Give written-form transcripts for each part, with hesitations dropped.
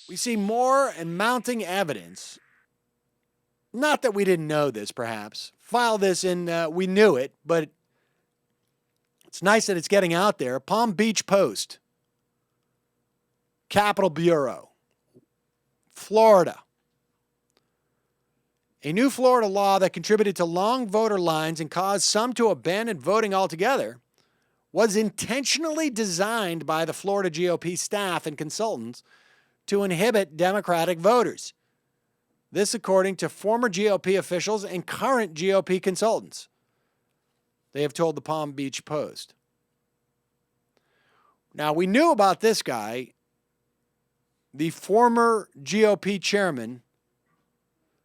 We see more and mounting evidence. Not that we didn't know this, perhaps. File this in, we knew it, but it's nice that it's getting out there. Palm Beach Post, Capitol Bureau, Florida. A new Florida law that contributed to long voter lines and caused some to abandon voting altogether was intentionally designed by the Florida GOP staff and consultants to inhibit Democratic voters. This according to former GOP officials and current GOP consultants. They have told the Palm Beach Post. Now, we knew about this guy, the former GOP chairman,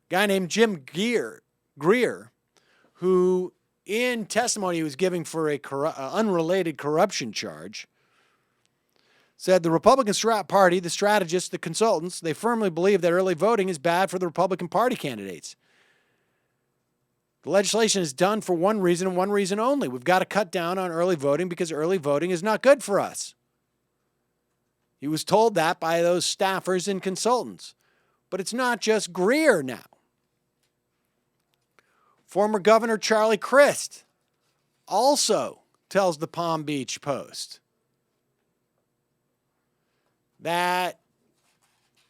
guy named Jim Greer, who in testimony he was giving for a unrelated corruption charge, said the Republican Party, the strategists, the consultants, they firmly believe that early voting is bad for the Republican Party candidates. The legislation is done for one reason and one reason only. We've got to cut down on early voting because early voting is not good for us. He was told that by those staffers and consultants. But it's not just Greer now. Former Governor Charlie Crist also tells the Palm Beach Post that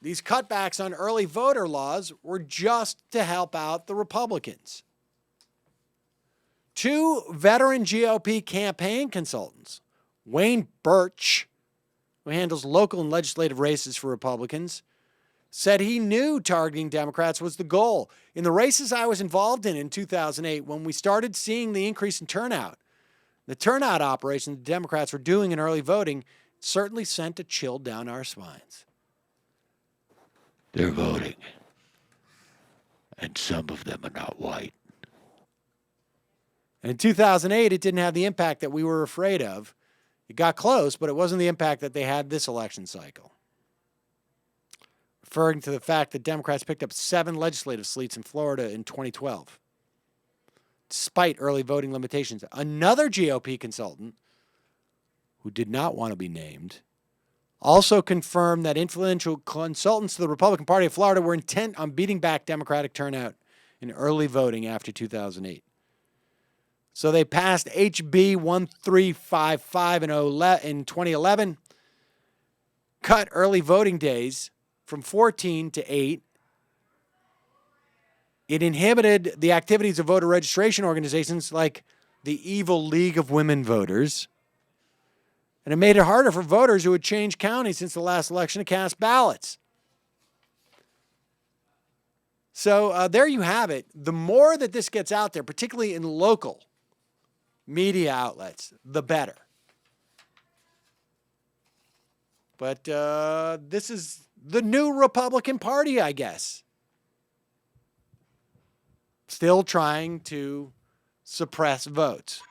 these cutbacks on early voter laws were just to help out the Republicans. Two veteran GOP campaign consultants, Wayne Birch, who handles local and legislative races for Republicans, said he knew targeting Democrats was the goal. In the races I was involved in 2008, when we started seeing the increase in turnout, the turnout operation the Democrats were doing in early voting certainly sent a chill down our spines. They're voting, and some of them are not white. And in 2008, it didn't have the impact that we were afraid of. It got close, but it wasn't the impact that they had this election cycle. Referring to the fact that Democrats picked up 7 legislative seats in Florida in 2012, despite early voting limitations. Another GOP consultant, who did not want to be named, also confirmed that influential consultants to the Republican Party of Florida were intent on beating back Democratic turnout in early voting after 2008. So they passed HB 1355 in 2011, cut early voting days from 14 to 8. It inhibited the activities of voter registration organizations like the Evil League of Women Voters. And it made it harder for voters who had changed counties since the last election to cast ballots. So there you have it. The more that this gets out there, particularly in local media outlets, the better. But this is the new Republican Party, I guess. Still trying to suppress votes.